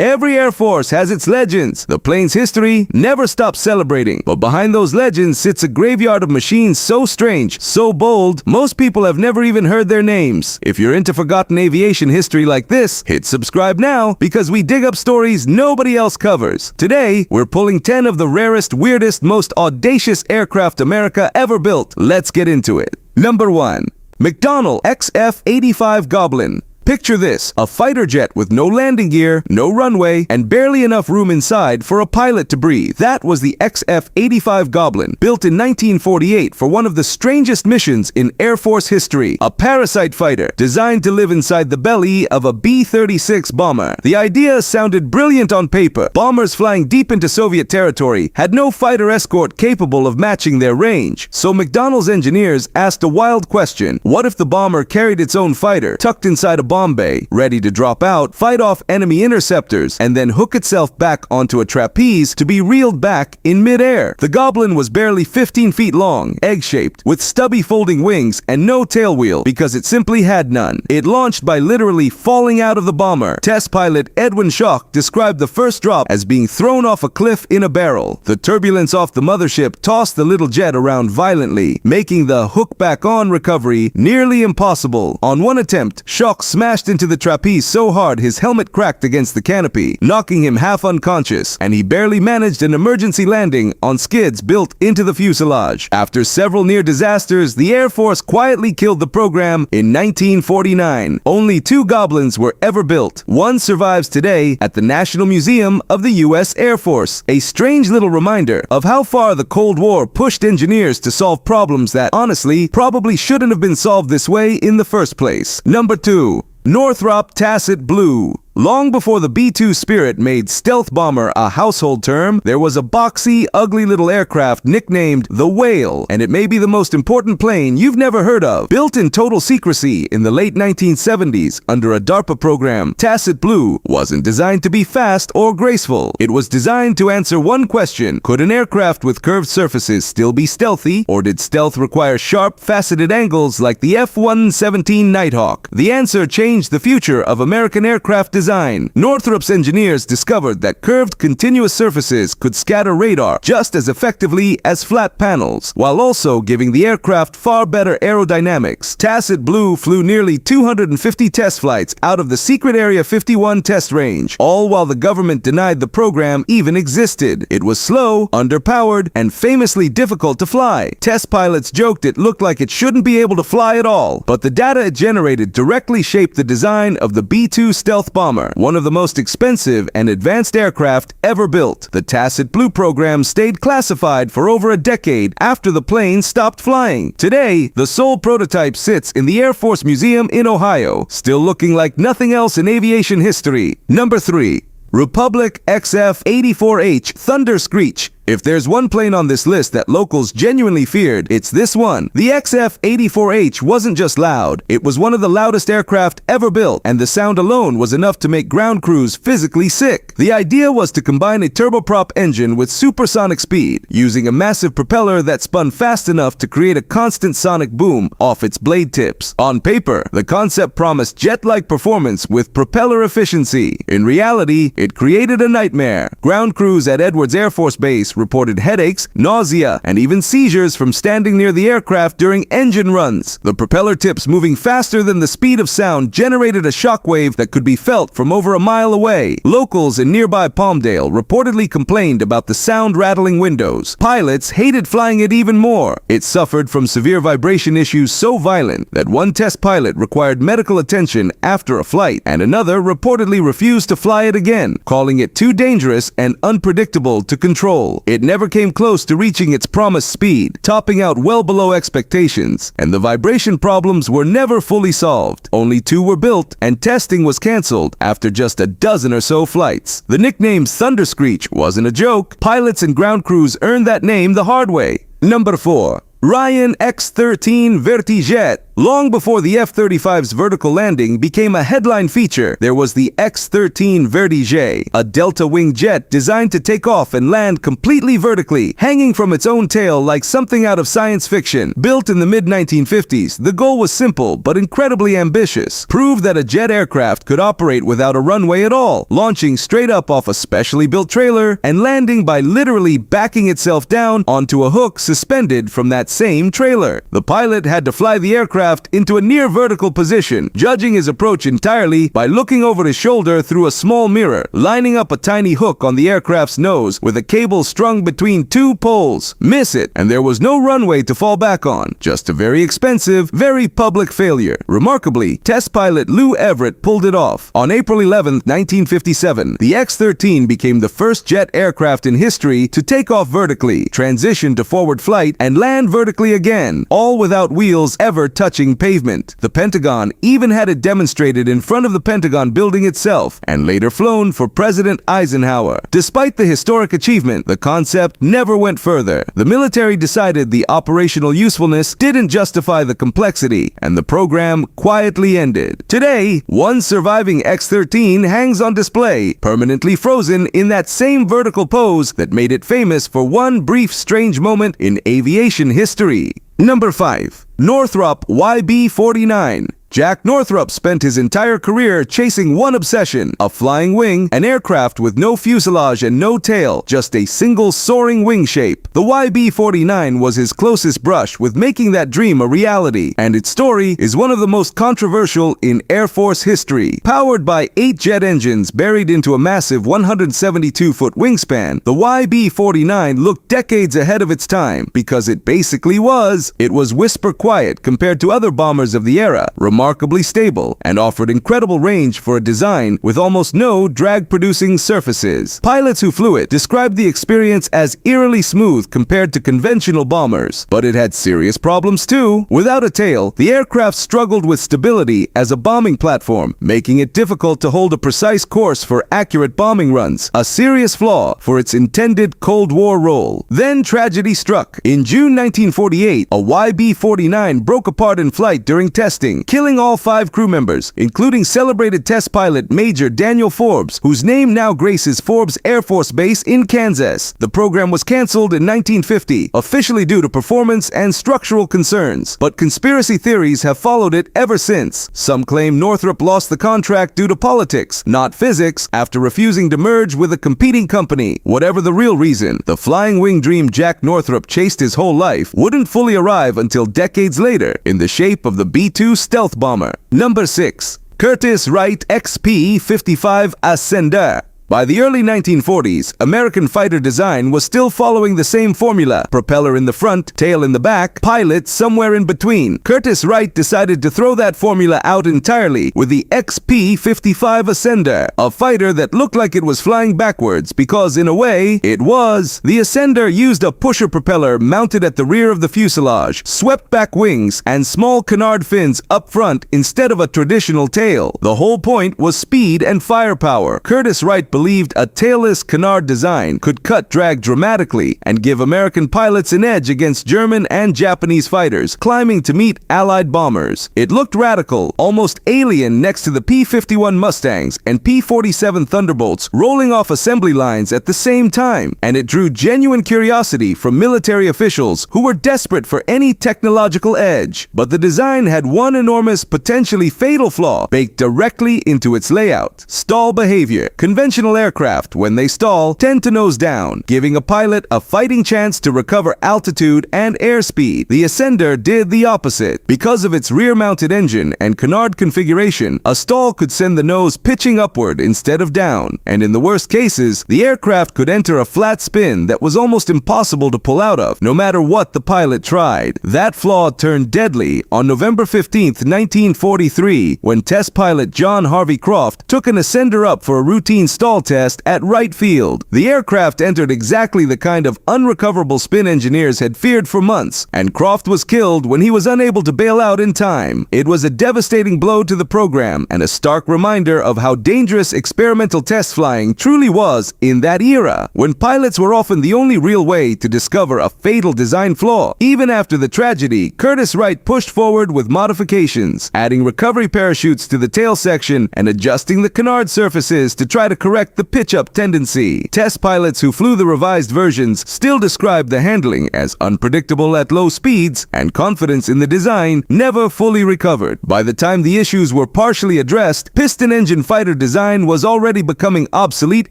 Every Air Force has its legends. The plane's history never stops celebrating. But behind those legends sits a graveyard of machines so strange, so bold, most people have never even heard their names. If you're into forgotten aviation history like this, hit subscribe now, because we dig up stories nobody else covers. Today, we're pulling 10 of the rarest, weirdest, most audacious aircraft America ever built. Let's get into it. Number 1. McDonnell XF-55 Goblin. Picture this, a fighter jet with no landing gear, no runway, and barely enough room inside for a pilot to breathe. That was the XF-85 Goblin, built in 1948 for one of the strangest missions in Air Force history, a parasite fighter designed to live inside the belly of a B-36 bomber. The idea sounded brilliant on paper. Bombers flying deep into Soviet territory had no fighter escort capable of matching their range. So McDonnell's engineers asked a wild question. What if the bomber carried its own fighter, tucked inside a bomb bay, ready to drop out, fight off enemy interceptors, and then hook itself back onto a trapeze to be reeled back in midair? The Goblin was barely 15 feet long, egg-shaped, with stubby folding wings and no tail wheel because it simply had none. It launched by literally falling out of the bomber. Test pilot Edwin Schock described the first drop as being thrown off a cliff in a barrel. The turbulence off the mothership tossed the little jet around violently, making the hook back on recovery nearly impossible. On one attempt, Schock smashed into the trapeze so hard his helmet cracked against the canopy, knocking him half unconscious, and he barely managed an emergency landing on skids built into the fuselage. After several near disasters, the Air Force quietly killed the program in 1949. Only 2 Goblins were ever built. One survives today at the National Museum of the U.S. Air Force, a strange little reminder of how far the Cold War pushed engineers to solve problems that, honestly, probably shouldn't have been solved this way in the first place. Number 2. Northrop Tacit Blue. Long before the B-2 Spirit made stealth bomber a household term, there was a boxy, ugly little aircraft nicknamed the Whale, and it may be the most important plane you've never heard of. Built in total secrecy in the late 1970s under a DARPA program, Tacit Blue wasn't designed to be fast or graceful. It was designed to answer one question: could an aircraft with curved surfaces still be stealthy, or did stealth require sharp, faceted angles like the F-117 Nighthawk? The answer changed the future of American aircraft design. Northrop's engineers discovered that curved continuous surfaces could scatter radar just as effectively as flat panels, while also giving the aircraft far better aerodynamics. Tacit Blue flew nearly 250 test flights out of the secret Area 51 test range, all while the government denied the program even existed. It was slow, underpowered, and famously difficult to fly. Test pilots joked it looked like it shouldn't be able to fly at all, but the data it generated directly shaped the design of the B-2 stealth bomber, one of the most expensive and advanced aircraft ever built. The Tacit Blue program stayed classified for over a decade after the plane stopped flying. Today, the sole prototype sits in the Air Force Museum in Ohio, still looking like nothing else in aviation history. Number 3. Republic XF-84H Thunder Screech. If there's one plane on this list that locals genuinely feared, it's this one. The XF-84H wasn't just loud, it was one of the loudest aircraft ever built, and the sound alone was enough to make ground crews physically sick. The idea was to combine a turboprop engine with supersonic speed, using a massive propeller that spun fast enough to create a constant sonic boom off its blade tips. On paper, the concept promised jet-like performance with propeller efficiency. In reality, it created a nightmare. Ground crews at Edwards Air Force Base reported headaches, nausea, and even seizures from standing near the aircraft during engine runs. The propeller tips moving faster than the speed of sound generated a shockwave that could be felt from over a mile away. Locals in nearby Palmdale reportedly complained about the sound-rattling windows. Pilots hated flying it even more. It suffered from severe vibration issues so violent that one test pilot required medical attention after a flight, and another reportedly refused to fly it again, calling it too dangerous and unpredictable to control. It never came close to reaching its promised speed, topping out well below expectations, and the vibration problems were never fully solved. Only 2 were built, and testing was canceled after just a dozen or so flights. The nickname Thunder Screech wasn't a joke. Pilots and ground crews earned that name the hard way. Number 4. Ryan X-13 Vertijet. Long before the F-35's vertical landing became a headline feature, there was the X-13 Vertijet, a delta-wing jet designed to take off and land completely vertically, hanging from its own tail like something out of science fiction. Built in the mid-1950s, the goal was simple but incredibly ambitious. Prove that a jet aircraft could operate without a runway at all, launching straight up off a specially built trailer and landing by literally backing itself down onto a hook suspended from that same trailer. The pilot had to fly the aircraft into a near vertical position, judging his approach entirely by looking over his shoulder through a small mirror, lining up a tiny hook on the aircraft's nose with a cable strung between two poles. Miss it, and there was no runway to fall back on. Just a very expensive, very public failure. Remarkably, test pilot Lou Everett pulled it off. On April 11, 1957, the X-13 became the first jet aircraft in history to take off vertically, transition to forward flight, and land vertically again, all without wheels ever touching pavement. The Pentagon even had it demonstrated in front of the Pentagon building itself, and later flown for President Eisenhower. Despite the historic achievement, the concept never went further. The military decided the operational usefulness didn't justify the complexity, and the program quietly ended. Today, one surviving X-13 hangs on display, permanently frozen in that same vertical pose that made it famous for one brief strange moment in aviation history. Number 5. Northrop YB-49. Jack Northrop spent his entire career chasing one obsession, a flying wing, an aircraft with no fuselage and no tail, just a single soaring wing shape. The YB-49 was his closest brush with making that dream a reality, and its story is one of the most controversial in Air Force history. Powered by 8 jet engines buried into a massive 172-foot wingspan, the YB-49 looked decades ahead of its time because it basically was. It was whisper quiet compared to other bombers of the era, remarkably stable, and offered incredible range for a design with almost no drag-producing surfaces. Pilots who flew it described the experience as eerily smooth compared to conventional bombers, but it had serious problems too. Without a tail, the aircraft struggled with stability as a bombing platform, making it difficult to hold a precise course for accurate bombing runs, a serious flaw for its intended Cold War role. Then tragedy struck. In June 1948, a YB-49 broke apart in flight during testing, killing all 5 crew members, including celebrated test pilot Major Daniel Forbes, whose name now graces Forbes Air Force Base in Kansas. The program was canceled in 1950, officially due to performance and structural concerns, but conspiracy theories have followed it ever since. Some claim Northrop lost the contract due to politics, not physics, after refusing to merge with a competing company. Whatever the real reason, the flying wing dream Jack Northrop chased his whole life wouldn't fully arrive until decades later in the shape of the B-2 stealth bomber. Number 6. Curtiss-Wright XP-55 Ascender. By the early 1940s, American fighter design was still following the same formula: propeller in the front, tail in the back, pilot somewhere in between. Curtiss-Wright decided to throw that formula out entirely with the XP-55 Ascender, a fighter that looked like it was flying backwards because, in a way, it was. The Ascender used a pusher propeller mounted at the rear of the fuselage, swept back wings, and small canard fins up front instead of a traditional tail. The whole point was speed and firepower. Curtiss-Wright believed a tailless canard design could cut drag dramatically and give American pilots an edge against German and Japanese fighters climbing to meet Allied bombers. It looked radical, almost alien next to the P-51 Mustangs and P-47 Thunderbolts rolling off assembly lines at the same time, and it drew genuine curiosity from military officials who were desperate for any technological edge. But the design had one enormous, potentially fatal flaw baked directly into its layout: stall behavior. Conventional aircraft, when they stall, tend to nose down, giving a pilot a fighting chance to recover altitude and airspeed. The Ascender did the opposite. Because of its rear-mounted engine and canard configuration, a stall could send the nose pitching upward instead of down, and in the worst cases, the aircraft could enter a flat spin that was almost impossible to pull out of, no matter what the pilot tried. That flaw turned deadly on November 15, 1943, when test pilot John Harvey Croft took an Ascender up for a routine stall stall test at Wright Field. The aircraft entered exactly the kind of unrecoverable spin engineers had feared for months, and Croft was killed when he was unable to bail out in time. It was a devastating blow to the program and a stark reminder of how dangerous experimental test flying truly was in that era, when pilots were often the only real way to discover a fatal design flaw. Even after the tragedy, Curtiss-Wright pushed forward with modifications, adding recovery parachutes to the tail section and adjusting the canard surfaces to try to correct the pitch-up tendency. Test pilots who flew the revised versions still described the handling as unpredictable at low speeds, and confidence in the design never fully recovered. By the time the issues were partially addressed, piston engine fighter design was already becoming obsolete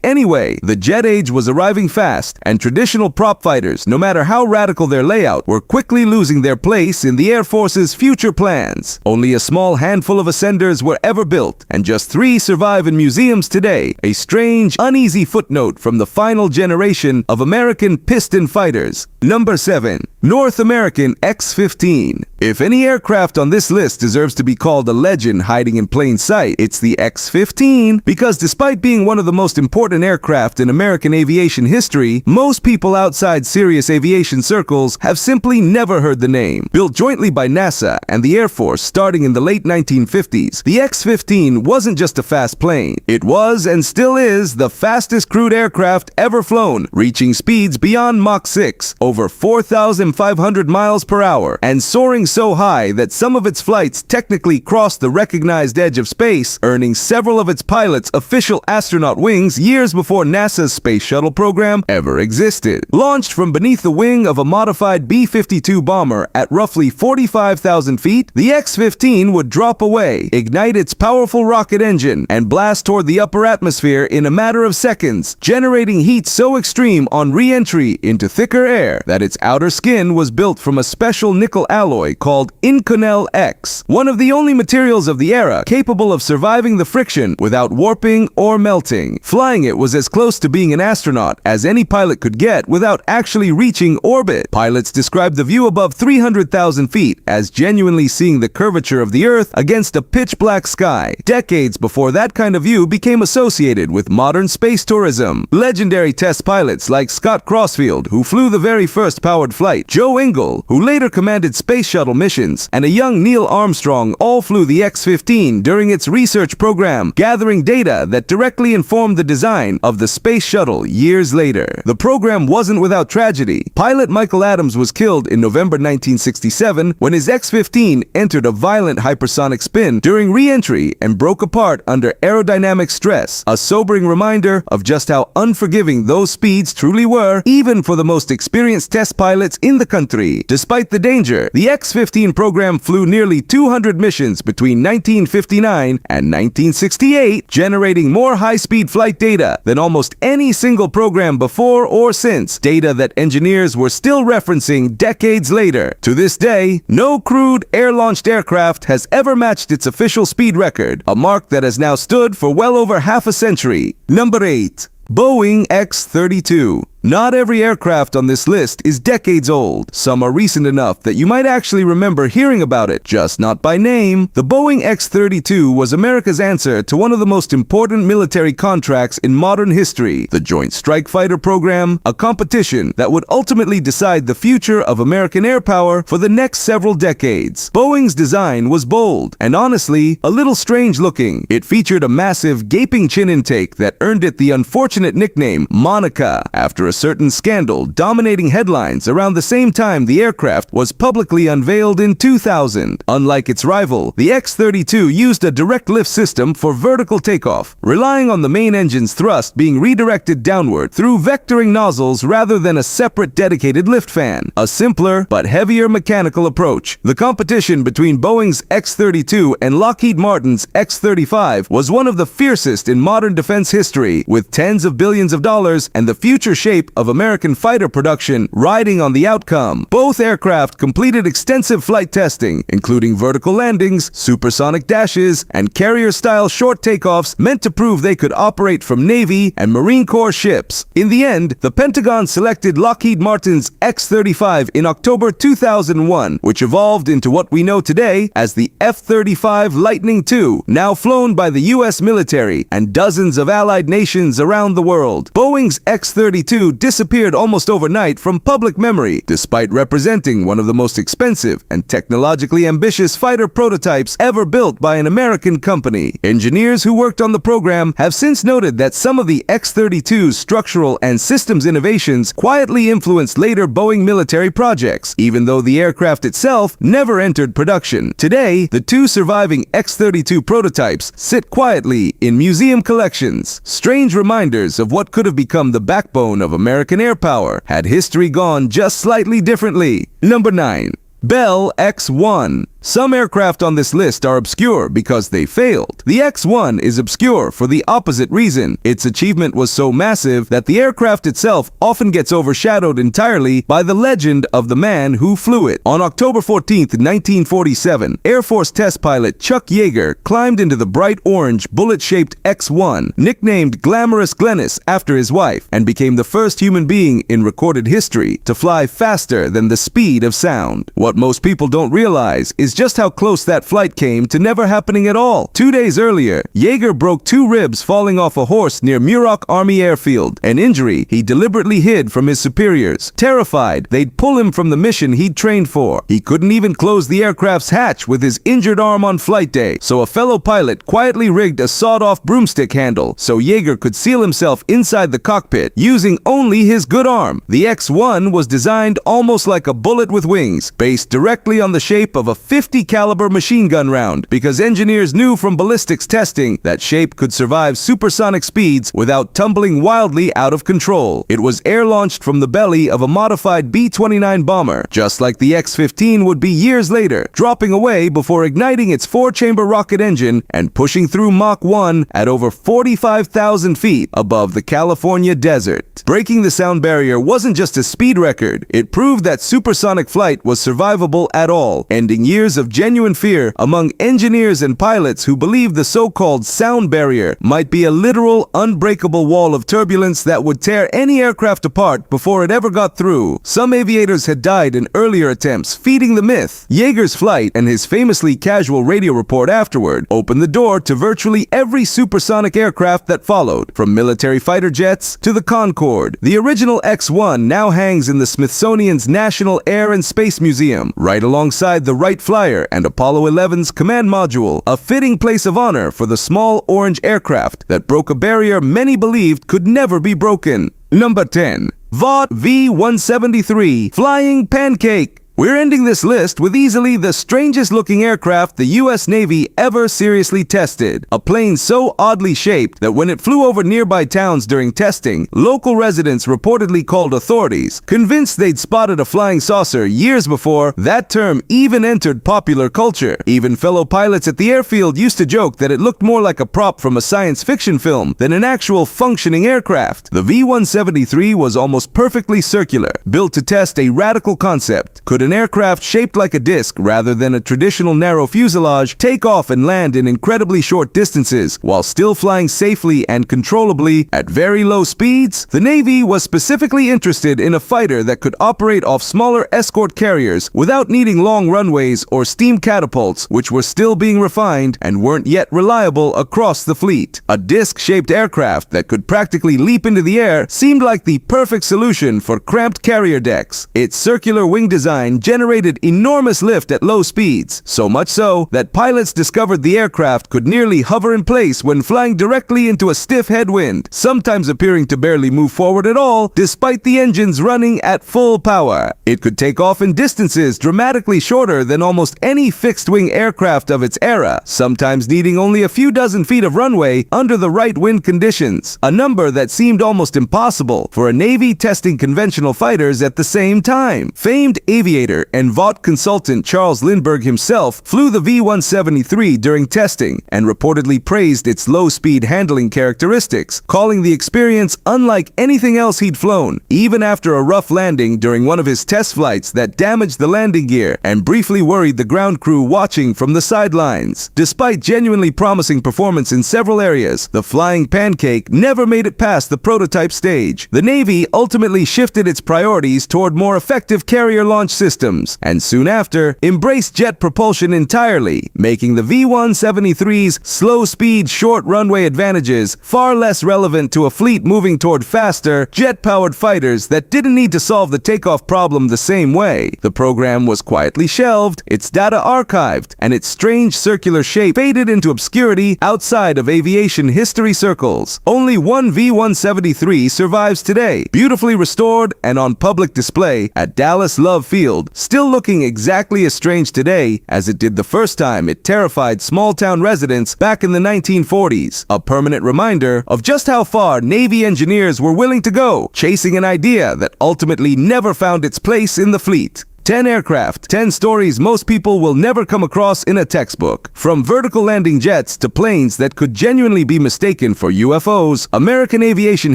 anyway. The jet age was arriving fast, and traditional prop fighters, no matter how radical their layout, were quickly losing their place in the Air Force's future plans. Only a small handful of Ascenders were ever built, and just 3 survive in museums today, a strange, uneasy footnote from the final generation of American piston fighters. Number 7. North American X-15. If any aircraft on this list deserves to be called a legend hiding in plain sight, it's the X-15, because despite being one of the most important aircraft in American aviation history, most people outside serious aviation circles have simply never heard the name. Built jointly by NASA and the Air Force starting in the late 1950s, the X-15 wasn't just a fast plane. It was, and still is, the fastest crewed aircraft ever flown, reaching speeds beyond Mach 6, over 4,500 miles per hour, and soaring so high that some of its flights technically crossed the recognized edge of space, earning several of its pilots official astronaut wings years before NASA's space shuttle program ever existed. Launched from beneath the wing of a modified B-52 bomber at roughly 45,000 feet, the X-15 would drop away, ignite its powerful rocket engine, and blast toward the upper atmosphere in a matter of seconds, generating heat so extreme on re-entry into thicker air that its outer skin was built from a special nickel alloy called Inconel X, one of the only materials of the era capable of surviving the friction without warping or melting. Flying it was as close to being an astronaut as any pilot could get without actually reaching orbit. Pilots described the view above 300,000 feet as genuinely seeing the curvature of the Earth against a pitch-black sky, decades before that kind of view became associated with modern space tourism. Legendary test pilots like Scott Crossfield, who flew the very first powered flight, Joe Engle, who later commanded space shuttle missions, and a young Neil Armstrong all flew the X-15 during its research program, gathering data that directly informed the design of the space shuttle years later. The program wasn't without tragedy. Pilot Michael Adams was killed in November 1967 when his X-15 entered a violent hypersonic spin during re-entry and broke apart under aerodynamic stress, a sobering reminder of just how unforgiving those speeds truly were, even for the most experienced test pilots in the country. Despite the danger, the X-15 program flew nearly 200 missions between 1959 and 1968, generating more high-speed flight data than almost any single program before or since, data that engineers were still referencing decades later. To this day, no crewed air-launched aircraft has ever matched its official speed record, a mark that has now stood for well over half a century. Number 8. Boeing X-32. Not every aircraft on this list is decades old. Some are recent enough that you might actually remember hearing about it, just not by name. The Boeing X-32 was America's answer to one of the most important military contracts in modern history, the Joint Strike Fighter program, a competition that would ultimately decide the future of American air power for the next several decades. Boeing's design was bold and honestly a little strange looking. It featured a massive gaping chin intake that earned it the unfortunate nickname Monica after a certain scandal dominating headlines around the same time the aircraft was publicly unveiled in 2000. Unlike its rival, the X-32 used a direct lift system for vertical takeoff, relying on the main engine's thrust being redirected downward through vectoring nozzles rather than a separate dedicated lift fan, a simpler but heavier mechanical approach. The competition between Boeing's X-32 and Lockheed Martin's X-35 was one of the fiercest in modern defense history, with tens of billions of dollars and the future shape shape of American fighter production riding on the outcome. Both aircraft completed extensive flight testing, including vertical landings, supersonic dashes, and carrier-style short takeoffs meant to prove they could operate from Navy and Marine Corps ships. In the end, the Pentagon selected Lockheed Martin's X-35 in October 2001, which evolved into what we know today as the F-35 Lightning II, now flown by the U.S. military and dozens of allied nations around the world. Boeing's X-32 disappeared almost overnight from public memory, despite representing one of the most expensive and technologically ambitious fighter prototypes ever built by an American company. Engineers who worked on the program have since noted that some of the X-32's structural and systems innovations quietly influenced later Boeing military projects, even though the aircraft itself never entered production. Today, the two surviving X-32 prototypes sit quietly in museum collections, strange reminders of what could have become the backbone of American air power had history gone just slightly differently. Number 9. Bell X-1. Some aircraft on this list are obscure because they failed. The X-1 is obscure for the opposite reason. Its achievement was so massive that the aircraft itself often gets overshadowed entirely by the legend of the man who flew it. On October 14, 1947, Air Force test pilot Chuck Yeager climbed into the bright orange bullet-shaped X-1, nicknamed Glamorous Glennis after his wife, and became the first human being in recorded history to fly faster than the speed of sound. What most people don't realize is just how close that flight came to never happening at all. 2 days earlier, Yeager broke 2 ribs falling off a horse near Muroc Army Airfield, an injury he deliberately hid from his superiors. Terrified they'd pull him from the mission he'd trained for, he couldn't even close the aircraft's hatch with his injured arm on flight day, so a fellow pilot quietly rigged a sawed-off broomstick handle so Yeager could seal himself inside the cockpit using only his good arm. The X-1 was designed almost like a bullet with wings, based directly on the shape of a 50 caliber machine gun round, because engineers knew from ballistics testing that shape could survive supersonic speeds without tumbling wildly out of control. It was air-launched from the belly of a modified B-29 bomber, just like the X-15 would be years later, dropping away before igniting its 4-chamber rocket engine and pushing through Mach 1 at over 45,000 feet above the California desert. Breaking the sound barrier wasn't just a speed record, it proved that supersonic flight was survivable at all, ending years of genuine fear among engineers and pilots who believed the so-called sound barrier might be a literal, unbreakable wall of turbulence that would tear any aircraft apart before it ever got through. Some aviators had died in earlier attempts, feeding the myth. Yeager's flight and his famously casual radio report afterward opened the door to virtually every supersonic aircraft that followed, from military fighter jets to the Concorde. The original X-1 now hangs in the Smithsonian's National Air and Space Museum, right alongside the Wright Flyer and Apollo 11's command module, a fitting place of honor for the small orange aircraft that broke a barrier many believed could never be broken. Number 10. Vought V-173 Flying Pancake. We're ending this list with easily the strangest looking aircraft the US Navy ever seriously tested. A plane so oddly shaped that when it flew over nearby towns during testing, local residents reportedly called authorities, convinced they'd spotted a flying saucer years before that term even entered popular culture. Even fellow pilots at the airfield used to joke that it looked more like a prop from a science fiction film than an actual functioning aircraft. The V-173 was almost perfectly circular, built to test a radical concept. Could an aircraft shaped like a disc rather than a traditional narrow fuselage take off and land in incredibly short distances while still flying safely and controllably at very low speeds? The Navy was specifically interested in a fighter that could operate off smaller escort carriers without needing long runways or steam catapults, which were still being refined and weren't yet reliable across the fleet. A disc-shaped aircraft that could practically leap into the air seemed like the perfect solution for cramped carrier decks. Its circular wing design generated enormous lift at low speeds, so much so that pilots discovered the aircraft could nearly hover in place when flying directly into a stiff headwind, sometimes appearing to barely move forward at all despite the engines running at full power. It could take off in distances dramatically shorter than almost any fixed-wing aircraft of its era, sometimes needing only a few dozen feet of runway under the right wind conditions, a number that seemed almost impossible for a Navy testing conventional fighters at the same time. Famed aviators aviator and Vought consultant Charles Lindbergh himself flew the V-173 during testing and reportedly praised its low-speed handling characteristics, calling the experience unlike anything else he'd flown, even after a rough landing during one of his test flights that damaged the landing gear and briefly worried the ground crew watching from the sidelines. Despite genuinely promising performance in several areas, the flying pancake never made it past the prototype stage. The Navy ultimately shifted its priorities toward more effective carrier launch systems, and soon after, embraced jet propulsion entirely, making the V-173's slow-speed, short runway advantages far less relevant to a fleet moving toward faster, jet-powered fighters that didn't need to solve the takeoff problem the same way. The program was quietly shelved, its data archived, and its strange circular shape faded into obscurity outside of aviation history circles. Only one V-173 survives today, beautifully restored and on public display at Dallas Love Field, still looking exactly as strange today as it did the first time it terrified small-town residents back in the 1940s. A permanent reminder of just how far Navy engineers were willing to go, chasing an idea that ultimately never found its place in the fleet. 10 aircraft, 10 stories most people will never come across in a textbook. From vertical landing jets to planes that could genuinely be mistaken for UFOs, American aviation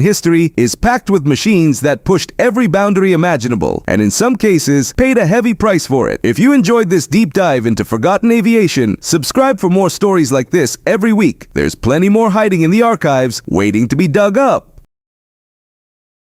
history is packed with machines that pushed every boundary imaginable, and in some cases, paid a heavy price for it. If you enjoyed this deep dive into forgotten aviation, subscribe for more stories like this every week. There's plenty more hiding in the archives, waiting to be dug up.